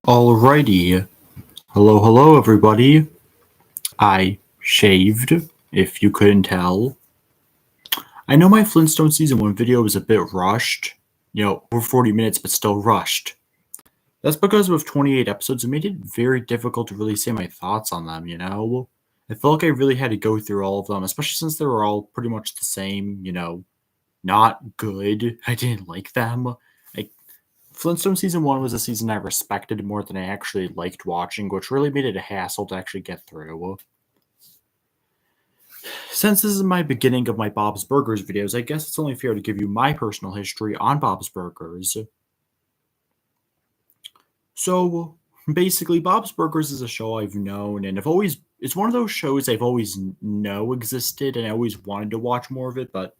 Alrighty. Hello, everybody. I shaved, if you couldn't tell. I know my Flintstone Season 1 video was a bit rushed. Over 40 minutes, but still rushed. That's because with 28 episodes, it made it very difficult to really say my thoughts on them. I felt like I really had to go through all of them, especially since they were all pretty much the same, not good. I didn't like them. Flintstone Season 1 was a season I respected more than I actually liked watching, which really made it a hassle to actually get through. Since this is my beginning of my Bob's Burgers videos, I guess it's only fair to give you my personal history on Bob's Burgers. So, basically, Bob's Burgers is a show I've known, and it's one of those shows I've always know existed, and I always wanted to watch more of it, but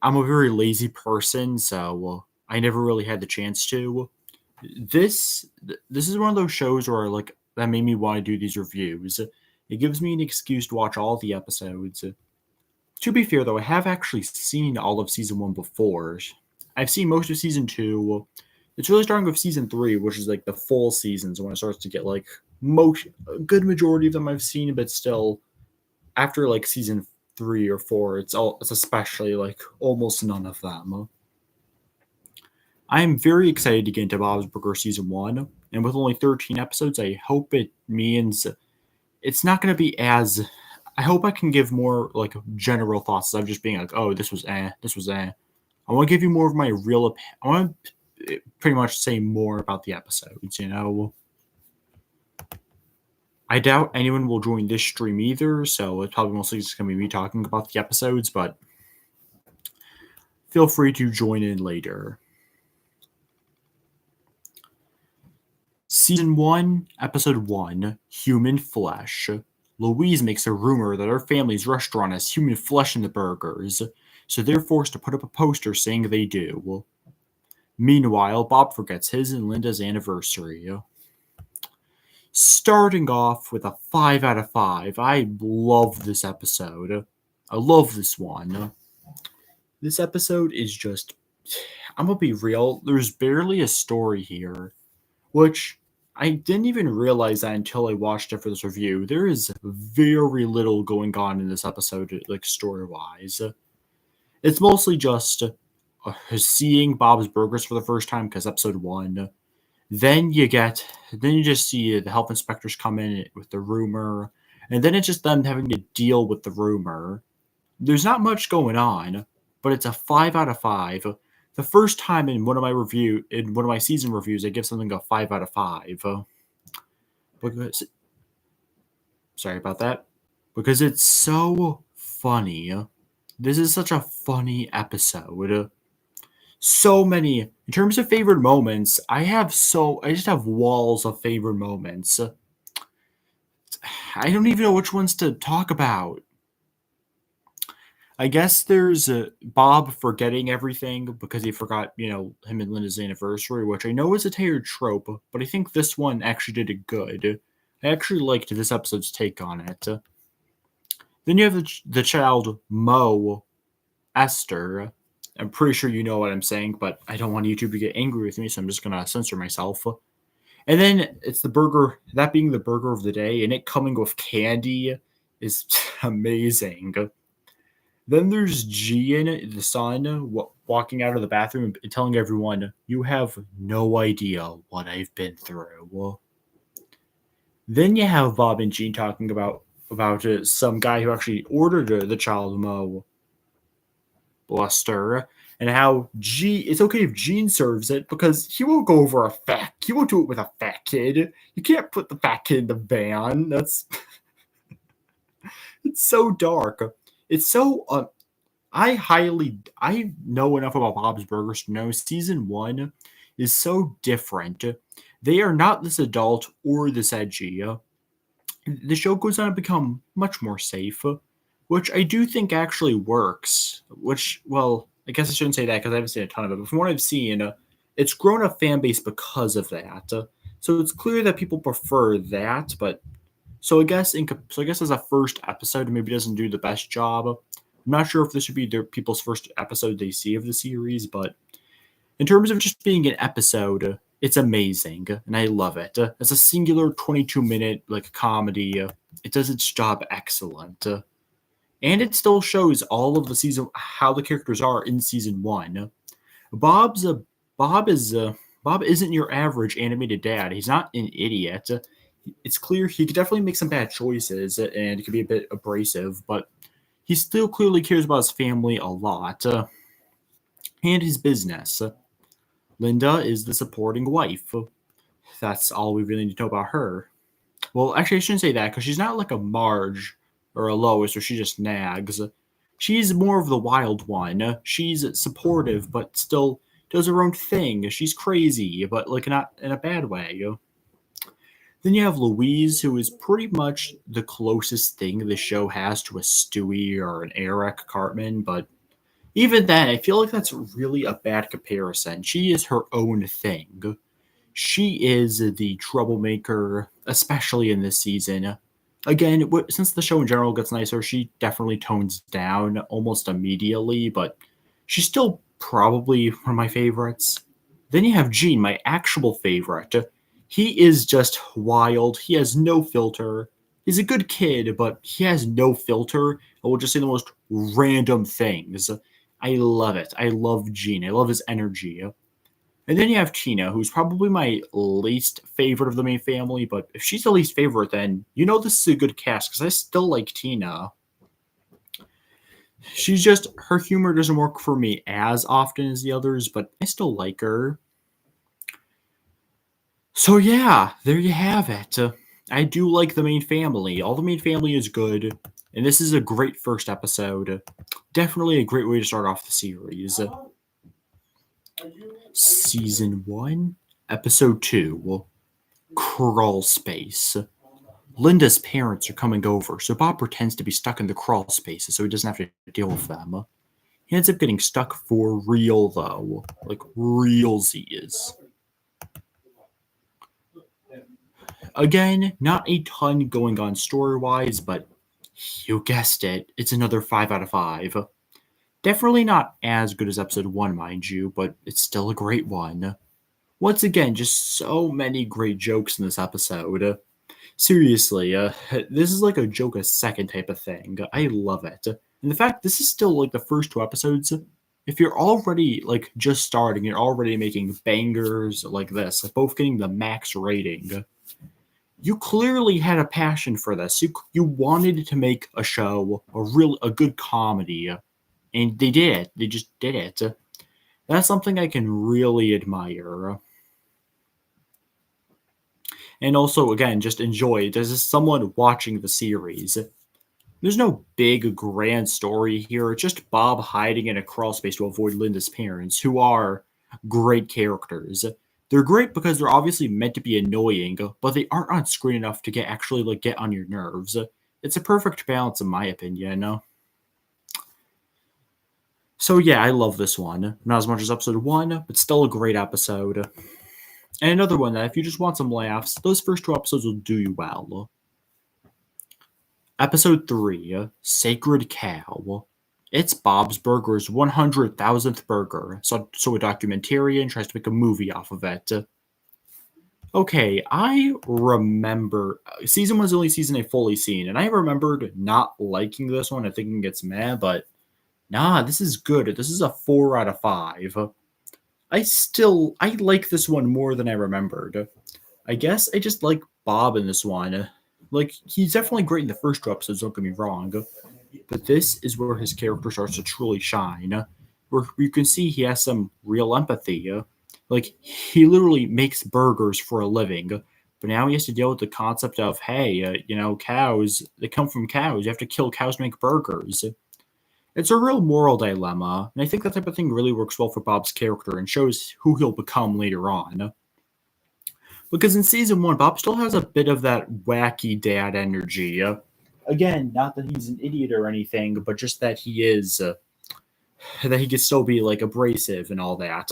I'm a very lazy person, so I never really had the chance to. This is one of those shows where that made me want to do these reviews. It gives me an excuse to watch all the episodes. To be fair, though, I have actually seen all of season 1 before. I've seen most of season 2. It's really starting with season 3, which is like the full seasons when it starts to get a good majority of them I've seen, but still after season 3 or 4, it's especially almost none of them. I am very excited to get into Bob's Burgers Season 1, and with only 13 episodes, I hope it means it's not going to be as... I hope I can give more, general thoughts instead of just being oh, this was this was I want to give you more of my real... I want to pretty much say more about the episodes, I doubt anyone will join this stream either, so it's probably mostly just going to be me talking about the episodes, but feel free to join in later. Season 1, Episode 1, Human Flesh. Louise makes a rumor that her family's restaurant has human flesh in the burgers, so they're forced to put up a poster saying they do. Meanwhile, Bob forgets his and Linda's anniversary. Starting off with a 5 out of 5. I love this episode. I love this one. This episode is just... I'm gonna be real, there's barely a story here, which I didn't even realize that until I watched it for this review. There is very little going on in this episode, story-wise. It's mostly just seeing Bob's Burgers for the first time, because episode 1. Then you just see the health inspectors come in with the rumor, and then it's just them having to deal with the rumor. There's not much going on, but it's a 5 out of 5. The first time in one of my season reviews, I give something a 5 out of 5. Sorry about that. Because it's so funny. This is such a funny episode. So many. In terms of favorite moments, I just have walls of favorite moments. I don't even know which ones to talk about. I guess there's Bob forgetting everything because he forgot, him and Linda's anniversary, which I know is a tired trope, but I think this one actually did it good. I actually liked this episode's take on it. Then you have the child, Mo, Esther. I'm pretty sure you know what I'm saying, but I don't want YouTube to get angry with me, so I'm just going to censor myself. And then it's the burger, that being the burger of the day, and it coming with candy is amazing. Then there's Gian, the son, walking out of the bathroom and telling everyone, "You have no idea what I've been through." Then you have Bob and Jean talking about some guy who actually ordered the child Mo, Buster, and how it's okay if Gene serves it because he won't go over he won't do it with a fat kid. You can't put the fat kid in the van. That's it's so dark. It's so I know enough about Bob's Burgers to know season 1 is so different. They are not this adult or this edgy. The show goes on to become much more safe, which I do think actually works. Which, well, I guess I shouldn't say that because I haven't seen a ton of it, but from what I've seen, it's grown a fan base because of that. So it's clear that people prefer that, but so I guess as a first episode, maybe doesn't do the best job. I'm not sure if this should be people's first episode they see of the series, but in terms of just being an episode, It's amazing, and I love it. It's a singular 22-minute like comedy. It does its job excellent, and it still shows all of the season how the characters are in season one. Bob's Bob is Bob isn't your average animated dad. He's not an idiot. It's clear he could definitely make some bad choices and can be a bit abrasive, but he still clearly cares about his family a lot and his business. Linda is the supporting wife. That's all we really need to know about her. Well, actually, I shouldn't say that because she's not like a Marge or a Lois where she just nags. She's more of the wild one. She's supportive, but still does her own thing. She's crazy, but like not in a bad way. Then you have Louise, who is pretty much the closest thing the show has to a Stewie or an Eric Cartman, but even then, I feel like that's really a bad comparison. She is her own thing. She is the troublemaker, especially in this season. Again, since the show in general gets nicer, she definitely tones down almost immediately, but she's still probably one of my favorites. Then you have Gene, my actual favorite. He is just wild. He has no filter. He's a good kid, but he has no filter and will just say the most random things. I love it. I love Gene. I love his energy. And then you have Tina, who's probably my least favorite of the main family, but if she's the least favorite, then you know this is a good cast because I still like Tina. She's just, her humor doesn't work for me as often as the others, but I still like her. So yeah, there you have it. I do like the main family. All the main family is good, and this is a great first episode. Definitely a great way to start off the series. Season 1, Episode 2, Crawl Space. Linda's parents are coming over, so Bob pretends to be stuck in the crawl spaces so he doesn't have to deal with them. He ends up getting stuck for real, though. Like, realsies. Again, not a ton going on story-wise, but you guessed it, it's another 5 out of 5. Definitely not as good as episode 1, mind you, but it's still a great one. Once again, just so many great jokes in this episode. Seriously, this is like a joke a second type of thing. I love it. And the fact this is still like the first 2 episodes, if you're already like just starting, you're already making bangers like this, like both getting the max rating. You clearly had a passion for this. You wanted to make a show, a good comedy, and they did it. They just did it. That's something I can really admire. And also, again, just enjoy it as someone watching the series. There's no big grand story here. It's just Bob hiding in a crawl space to avoid Linda's parents, who are great characters. They're great because they're obviously meant to be annoying, but they aren't on screen enough to actually get on your nerves. It's a perfect balance, in my opinion. So yeah, I love this one. Not as much as episode 1, but still a great episode. And another one that if you just want some laughs, those first 2 episodes will do you well. Episode 3, Sacred Cow. It's Bob's Burger's 100,000th burger, so a documentarian tries to make a movie off of it. Okay, I remember season 1's the only season I've fully seen, and I remembered not liking this one and thinking it's meh, but nah, this is good. This is a 4 out of 5. I like this one more than I remembered. I guess I just like Bob in this one. Like, he's definitely great in the first 2 episodes, don't get me wrong. But this is where his character starts to truly shine. Where you can see he has some real empathy. Like, he literally makes burgers for a living. But now he has to deal with the concept of, hey, cows, they come from cows. You have to kill cows to make burgers. It's a real moral dilemma, and I think that type of thing really works well for Bob's character and shows who he'll become later on. Because in season 1, Bob still has a bit of that wacky dad energy. Again, not that he's an idiot or anything, but just that he is, that he can still be like abrasive and all that,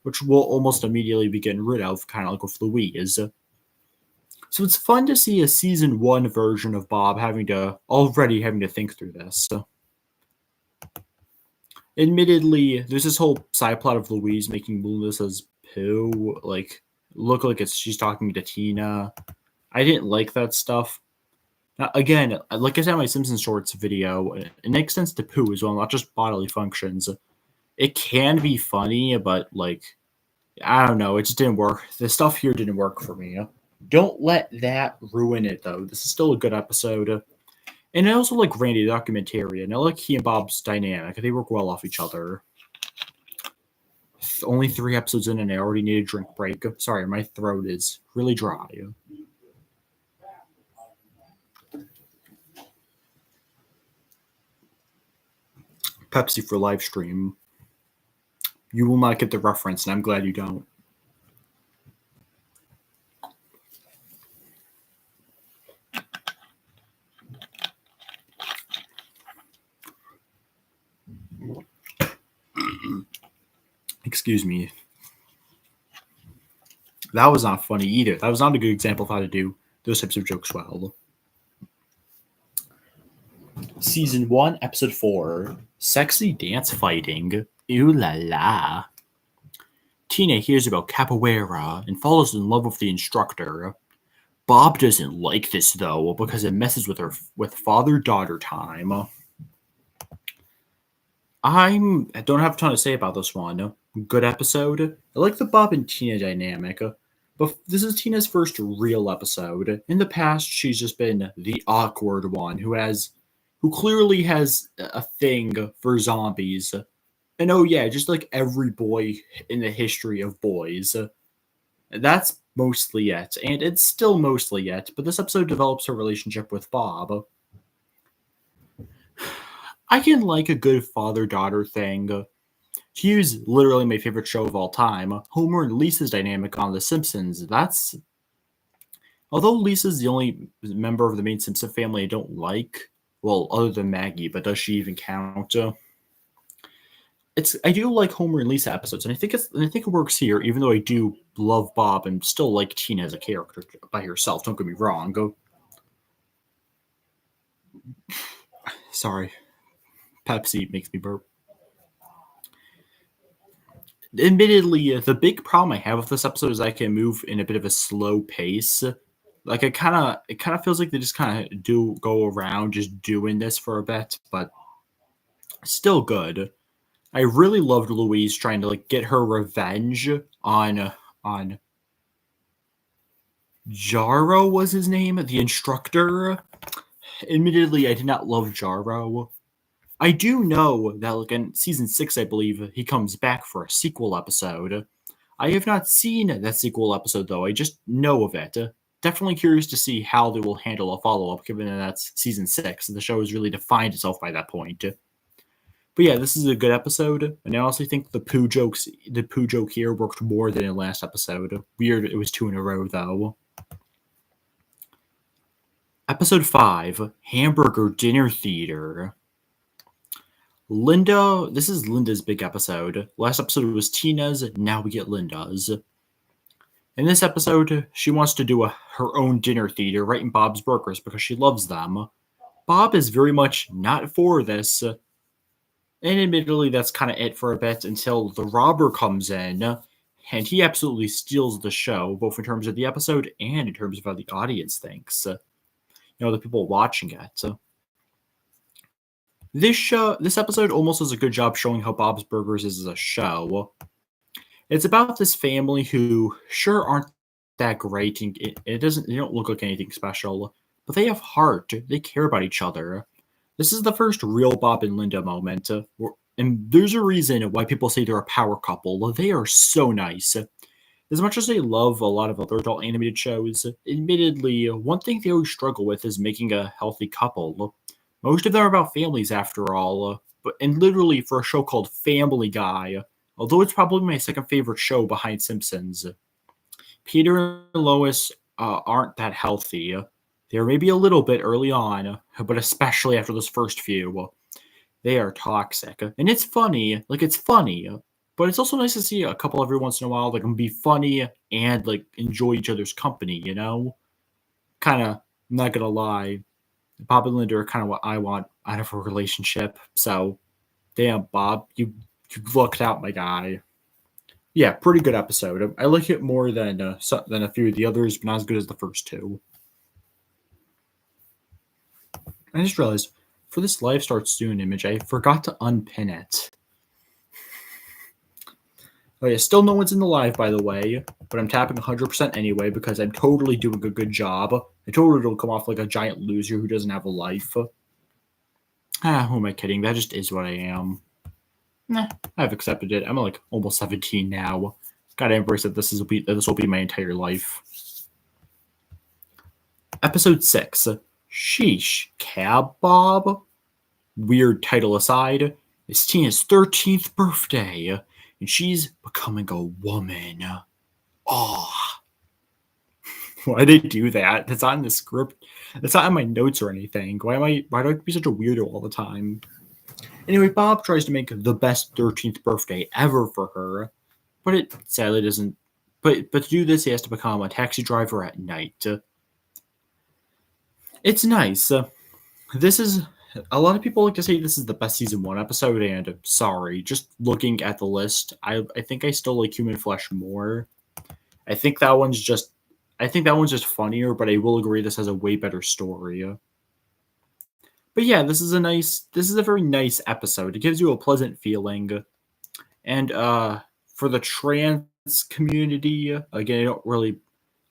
which we'll almost immediately be getting rid of, kind of like with Louise. So it's fun to see a season 1 version of Bob already having to think through this. Admittedly, there's this whole side plot of Louise making Melissa's poo, like, look like she's talking to Tina. I didn't like that stuff. Now, again, like I said in my Simpsons Shorts video, it extends to poo as well, not just bodily functions. It can be funny, but like I don't know, it just didn't work. The stuff here didn't work for me. Don't let that ruin it, though. This is still a good episode. And I also like Randy the documentarian. I like he and Bob's dynamic. They work well off each other. Only 3 episodes in and I already need a drink break. Sorry, my throat is really dry. Pepsi for live stream. You will not get the reference, and I'm glad you don't. Excuse me. That was not funny either. That was not a good example of how to do those types of jokes well. Season 1, Episode 4, Sexy Dance Fighting. Ooh la la. Tina hears about capoeira and falls in love with the instructor. Bob doesn't like this, though, because it messes with father-daughter time. I don't have a ton to say about this one. Good episode. I like the Bob and Tina dynamic. But this is Tina's first real episode. In the past, she's just been the awkward one who clearly has a thing for zombies. And oh yeah, just like every boy in the history of boys. That's mostly it. And it's still mostly it, but this episode develops her relationship with Bob. I can like a good father-daughter thing. Hugh's literally my favorite show of all time. Homer and Lisa's dynamic on The Simpsons. Although Lisa's the only member of the main Simpson family I don't like, well, other than Maggie, but does she even count? I do like Homer and Lisa episodes, and I think it works here. Even though I do love Bob and still like Tina as a character by herself. Don't get me wrong. Sorry, Pepsi makes me burp. Admittedly, the big problem I have with this episode is I can move in a bit of a slow pace. Like it kind of feels like they just kind of do go around just doing this for a bit, but still good. I really loved Louise trying to like get her revenge on Jaro was his name, the instructor. Admittedly, I did not love Jaro. I do know that like in season 6, I believe, he comes back for a sequel episode. I have not seen that sequel episode though. I just know of it. Definitely curious to see how they will handle a follow-up, given that that's season 6. The show has really defined itself by that point. But yeah, this is a good episode, and I also think the poo joke here worked more than in last episode. Weird, it was 2 in a row though. Episode 5, Hamburger Dinner Theater. Linda, this is Linda's big episode. Last episode was Tina's, now we get Linda's. In this episode, she wants to do her own dinner theater right in Bob's Burgers because she loves them. Bob is very much not for this. And admittedly, that's kind of it for a bit until the robber comes in, and he absolutely steals the show, both in terms of the episode and in terms of how the audience thinks. The people watching it. This episode almost does a good job showing how Bob's Burgers is a show. It's about this family who sure aren't that great, and they don't look like anything special, but they have heart. They care about each other. This is the first real Bob and Linda moment, and there's a reason why people say they're a power couple. They are so nice. As much as I love a lot of other adult animated shows, admittedly, one thing they always struggle with is making a healthy couple. Most of them are about families, after all, and literally for a show called Family Guy, although it's probably my second favorite show behind Simpsons, Peter and Lois aren't that healthy. They're maybe a little bit early on, but especially after those first few, they are toxic. And it's funny, but it's also nice to see a couple every once in a while that can be funny and like enjoy each other's company, Kind of, I'm not gonna lie, Bob and Linda are kind of what I want out of a relationship. So, damn, Bob, you lucked out, my guy. Yeah, pretty good episode. I like it more than a few of the others, but not as good as the first two. I just realized for this live start soon image, I forgot to unpin it. Oh yeah, still no one's in the live, by the way, but I'm tapping 100% anyway because I'm totally doing a good job. I totally don't come off like a giant loser who doesn't have a life. Who am I kidding? That just is what I am. Nah, I've accepted it. I'm like almost 17 now. Gotta embrace that this will be my entire life. Episode 6. Sheesh, Cab Bob? Weird title aside, it's Tina's 13th birthday, and she's becoming a woman. Oh, why did they do that? That's not in the script. That's not in my notes or anything. Why do I be such a weirdo all the time? Anyway, Bob tries to make the best 13th birthday ever for her, but it sadly doesn't. But to do this, he has to become a taxi driver at night. It's nice. This is a lot of people like to say this is the best season 1 episode, and sorry, just looking at the list, I think I still like Human Flesh more. I think that one's just funnier, but I will agree this has a way better story. But yeah, this is a very nice episode. It gives you a pleasant feeling. And for the trans community, again,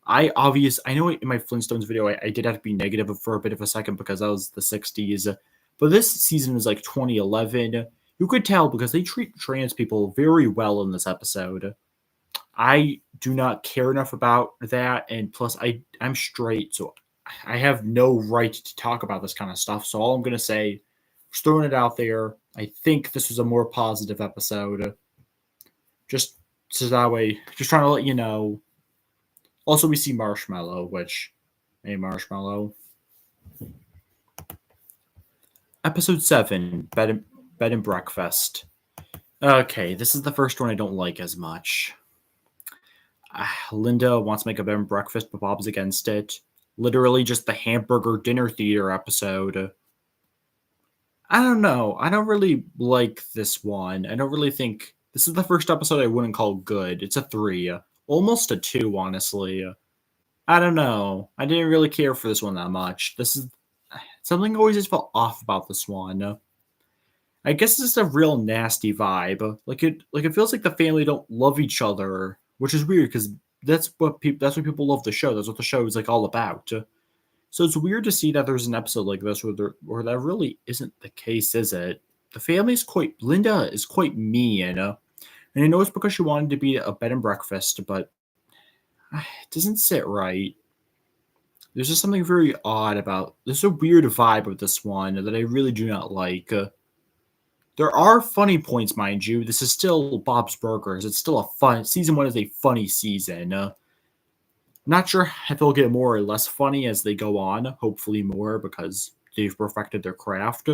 I know in my Flintstones video I did have to be negative for a bit of a second because that was the 60s. But this season is like 2011. You could tell because they treat trans people very well in this episode. I do not care enough about that, and plus I'm straight, so I have no right to talk about this kind of stuff. So all I'm gonna say, just throwing it out there. I think this was a more positive episode. Just so that way, just trying to let you know. Also, we see Marshmallow, Marshmallow. Episode 7, Bed and Breakfast. Okay, this is the first one I don't like as much. Linda wants to make a bed and breakfast, but Bob's against it. Literally just the hamburger dinner theater episode. I don't know. I don't really like this one. I don't really think this is the first episode I wouldn't call good. It's a 3, almost a 2, honestly. I don't know. I didn't really care for this one that much. This is something always just felt off about this one. I guess it's a real nasty vibe. It feels like the family don't love each other, which is weird because that's what people love the show. That's what the show is like all about. So it's weird to see that there's an episode like this where that really isn't the case, is it? Linda is quite mean, and I know it's because she wanted to be a bed and breakfast, but it doesn't sit right. There's just something very odd about. There's a weird vibe of this one that I really do not like. There are funny points, mind you. This is still Bob's Burgers. It's still a fun season 1 is a funny season. Not sure if they'll get more or less funny as they go on. Hopefully more because they've perfected their craft.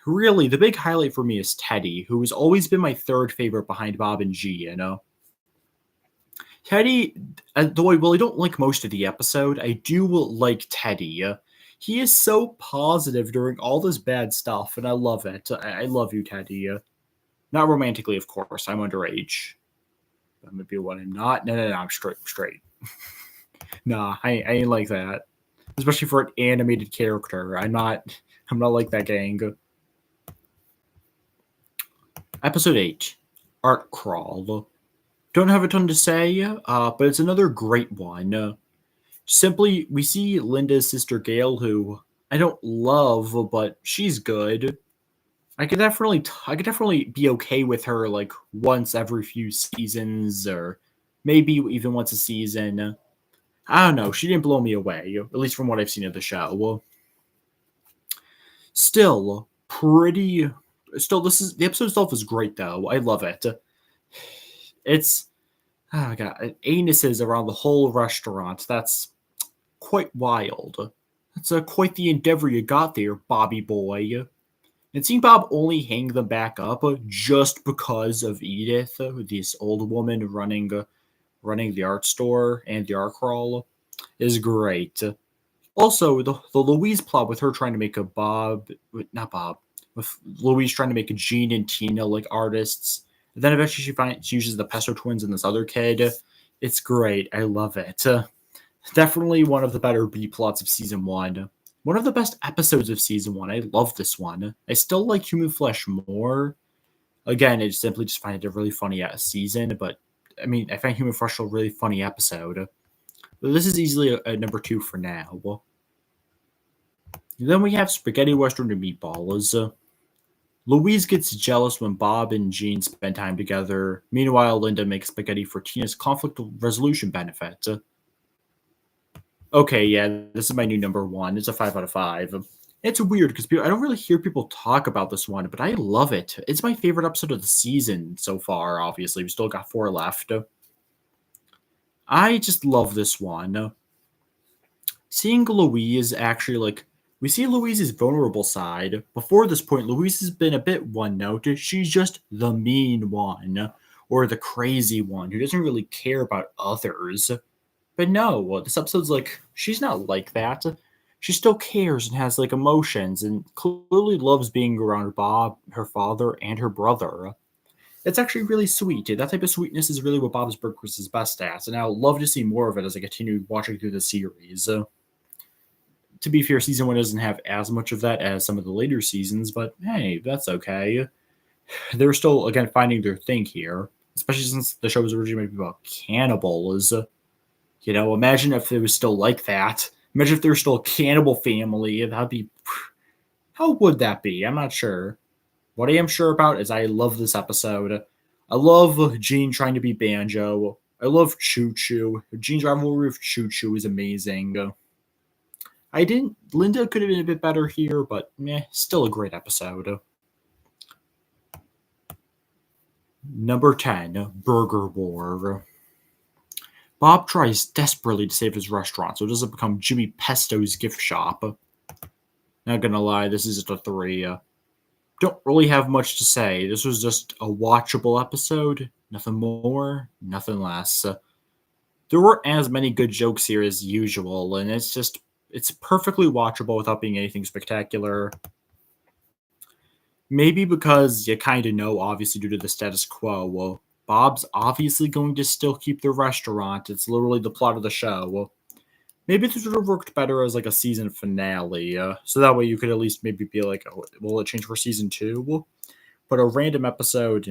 Really, the big highlight for me is Teddy, who has always been my third favorite behind Bob and G. Teddy, though I don't like most of the episode, I do like Teddy. He is so positive during all this bad stuff, and I love it. I love you, Teddy. Not romantically, of course. I'm underage. That might be what I'm not. No, I'm straight. Nah, I ain't like that. Especially for an animated character. I'm not like that gang. Episode 8, Art Crawl. Don't have a ton to say, but it's another great one. Simply, we see Linda's sister Gail, who I don't love, but she's good. I could definitely be okay with her like once every few seasons, or maybe even once a season. I don't know. She didn't blow me away, at least from what I've seen of the show. Still, this is the episode itself is great though. I love it. It's oh my god, anuses around the whole restaurant. That's quite wild. That's quite the endeavor you got there, Bobby boy. And seeing Bob only hang them back up just because of Edith, this old woman running the art store and the art crawl, is great. Also, the Louise plot with her trying to make not Bob, with Louise trying to make a Jean and Tina like artists then eventually she uses the Pesto twins and this other kid. It's great. I love it. Definitely one of the better B plots of season one. One of the best episodes of season one. I love this one. I still like Human Flesh more. Again, I simply just find it a really funny season, but I mean, I find Human Flesh a really funny episode. But this is easily a number two for now. Then we have Spaghetti Western and Meatballs. Louise gets jealous when Bob and Jean spend time together. Meanwhile, Linda makes spaghetti for Tina's conflict resolution benefit. Okay, yeah, this is my new number one. It's a 5 out of 5. It's weird because I don't really hear people talk about this one, but I love it. It's my favorite episode of the season so far, obviously. We still got 4 left. I just love this one. Seeing Louise actually, we see Louise's vulnerable side. Before this point, Louise has been a bit one note. She's just the mean one, or the crazy one who doesn't really care about others. But no, this episode's she's not like that. She still cares and has emotions and clearly loves being around Bob, her father, and her brother. It's actually really sweet. That type of sweetness is really what Bob's Burgers is best at, and I would love to see more of it as I continue watching through the series. To be fair, season one doesn't have as much of that as some of the later seasons, but hey, that's okay. They're still, again, finding their thing here, especially since the show was originally made about cannibals. Imagine if it was still like that. Imagine if there's still a cannibal family. That'd be. How would that be? I'm not sure. What I am sure about is I love this episode. I love Gene trying to be Banjo. I love Choo Choo. Gene's rivalry with Choo Choo is amazing. Linda could have been a bit better here, but still a great episode. Number 10, Burger War. Bob tries desperately to save his restaurant so it doesn't become Jimmy Pesto's gift shop. Not gonna lie, this is just a 3. Don't really have much to say. This was just a watchable episode. Nothing more, nothing less. There weren't as many good jokes here as usual, and it's perfectly watchable without being anything spectacular. Maybe because you kind of know, obviously, due to the status quo. Well, Bob's obviously going to still keep the restaurant. It's literally the plot of the show. Maybe this would have worked better as a season finale. So that way you could at least maybe be oh, will it change for season 2? But a random episode,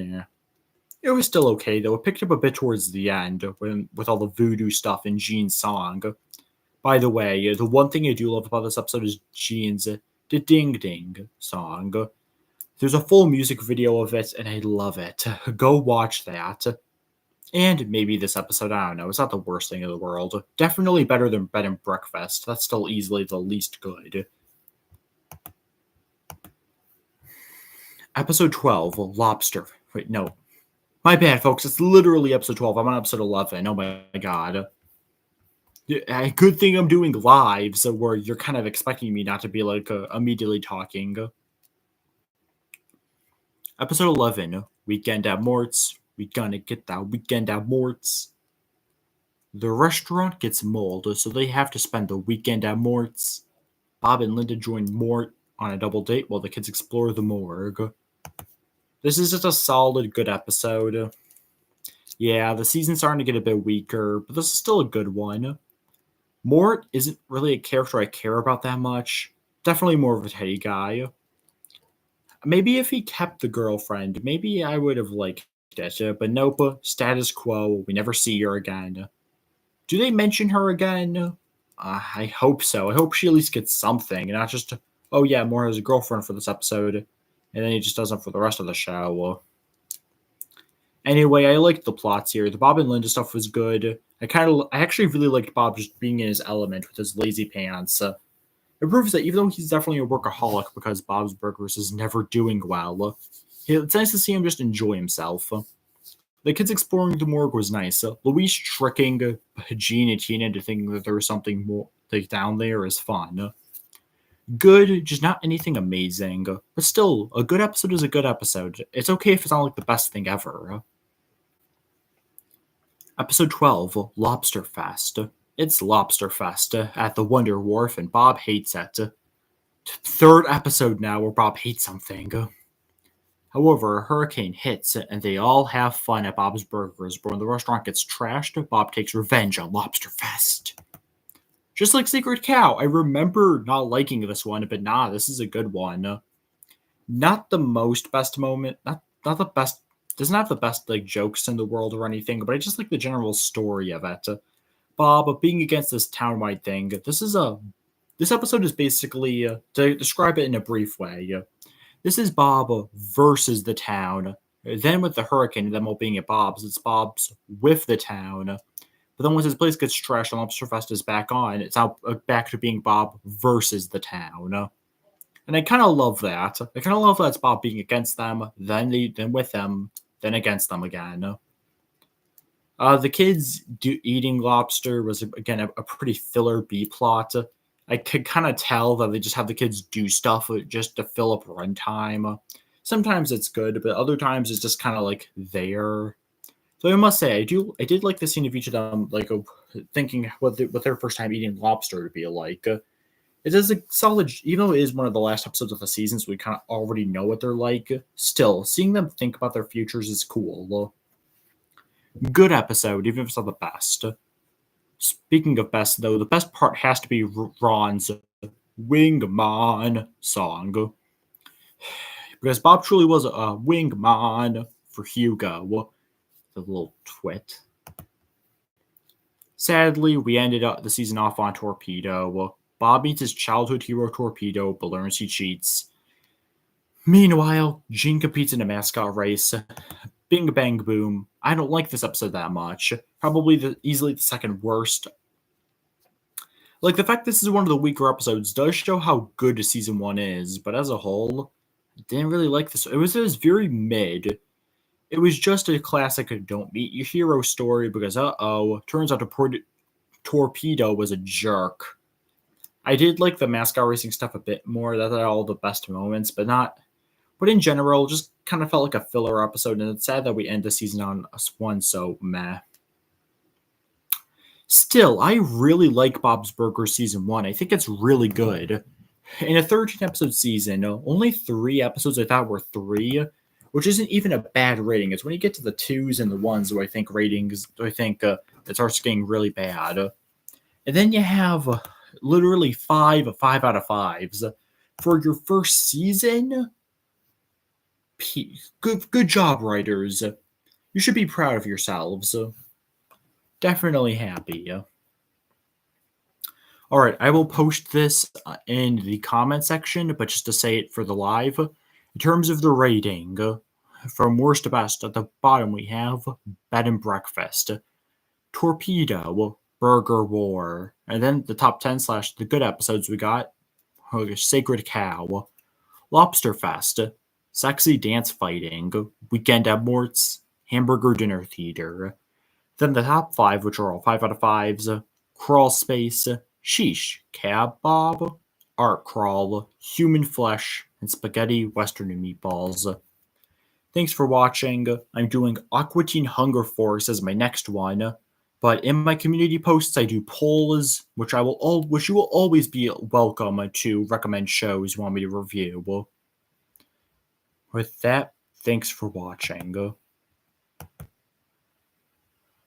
it was still okay, though. It picked up a bit towards the end with all the voodoo stuff in Gene's song. By the way, the one thing I do love about this episode is Gene's "The Ding Ding" song. There's a full music video of it, and I love it. Go watch that. And maybe this episode, I don't know, it's not the worst thing in the world. Definitely better than Bed and Breakfast. That's still easily the least good. Episode 12, Lobster. Wait, no. My bad, folks. It's literally episode 12. I'm on episode 11. Oh my god. A good thing I'm doing lives where you're kind of expecting me not to be immediately talking. Episode 11, Weekend at Mort's. We gonna get that weekend at Mort's. The restaurant gets mold, so they have to spend the weekend at Mort's. Bob and Linda join Mort on a double date while the kids explore the morgue. This is just a solid, good episode. Yeah, the season's starting to get a bit weaker, but this is still a good one. Mort isn't really a character I care about that much. Definitely more of a Teddy guy. Maybe if he kept the girlfriend, maybe I would have liked it, but nope, status quo. We never see her again. Do they mention her again? I hope so. I hope she at least gets something, and not just, oh yeah, Mort has a girlfriend for this episode, and then he just doesn't for the rest of the show. Anyway, I liked the plots here. The Bob and Linda stuff was good. I actually really liked Bob just being in his element with his lazy pants. It proves that even though he's definitely a workaholic because Bob's Burgers is never doing well, it's nice to see him just enjoy himself. The kids exploring the morgue was nice. Louise tricking Gene and Tina into thinking that there was something more down there is fun. Good, just not anything amazing. But still, a good episode is a good episode. It's okay if it's not the best thing ever. Episode 12, Lobster Fest. It's Lobster Fest at the Wonder Wharf, and Bob hates it. Third episode now where Bob hates something. However, a hurricane hits and they all have fun at Bob's Burgers, but when the restaurant gets trashed, Bob takes revenge on Lobster Fest. Just like Secret Cow, I remember not liking this one, but nah, this is a good one. Not the most best moment, not the best. Doesn't have the best like jokes in the world or anything, but I just like the general story of it. Bob being against this townwide thing. This episode is basically to describe it in a brief way. This is Bob versus the town. Then with the hurricane, them all being at Bob's, it's Bob's with the town. But then once his place gets trashed and Lobster Fest is back on, it's now back to being Bob versus the town. And I kind of love that. I kind of love that it's Bob being against them, then with them, then against them again. The kids eating lobster was again a pretty filler B plot. I could kind of tell that they just have the kids do stuff just to fill up runtime. Sometimes it's good, but other times it's just kind of like there. So I must say, I did like the scene of each of them, like thinking what their first time eating lobster would be like. It is a solid, even though it is one of the last episodes of the season, so we kind of already know what they're like. Still, seeing them think about their futures is cool. Good episode, even if it's not the best. Speaking of best, though, the best part has to be Ron's Wingman song. Because Bob truly was a wingman for Hugo. The little twit. Sadly, we ended up the season off on Torpedo. Bob meets his childhood hero Torpedo, but learns he cheats. Meanwhile, Gene competes in a mascot race. Bing bang boom. I don't like this episode that much. Probably easily the second worst. Like, the fact this is one of the weaker episodes does show how good season 1 is, but as a whole, I didn't really like this. It was very mid. It was just a classic don't meet your hero story because, turns out Torpedo was a jerk. I did like the mascot racing stuff a bit more. That had all the best moments, but in general, just kind of felt like a filler episode, and it's sad that we end the season on one so meh. Still, I really like Bob's Burgers season 1. I think it's really good. In a 13-episode season, only 3 episodes I thought were 3, which isn't even a bad rating. It's when you get to the 2s and the 1s where I think it starts getting really bad. And then you have literally 5 out of 5s. For your first season, good job, writers. You should be proud of yourselves. Definitely happy. All right, I will post this in the comment section, but just to say it for the live, in terms of the rating, from worst to best, at the bottom we have Bed and Breakfast, Torpedo, Burger War, and then the top 10 / the good episodes we got, Sacred Cow, Lobster Fest, Sexy Dance Fighting, Weekend at Mort's, Hamburger Dinner Theater. Then the top 5, which are all 5 out of 5s, Crawl Space, Sheesh, Cab Bob, Art Crawl, Human Flesh, and Spaghetti Western and Meatballs. Thanks for watching. I'm doing Aqua Teen Hunger Force as my next one, but in my community posts I do polls, which you will always be welcome to recommend shows you want me to review. With that, thanks for watching.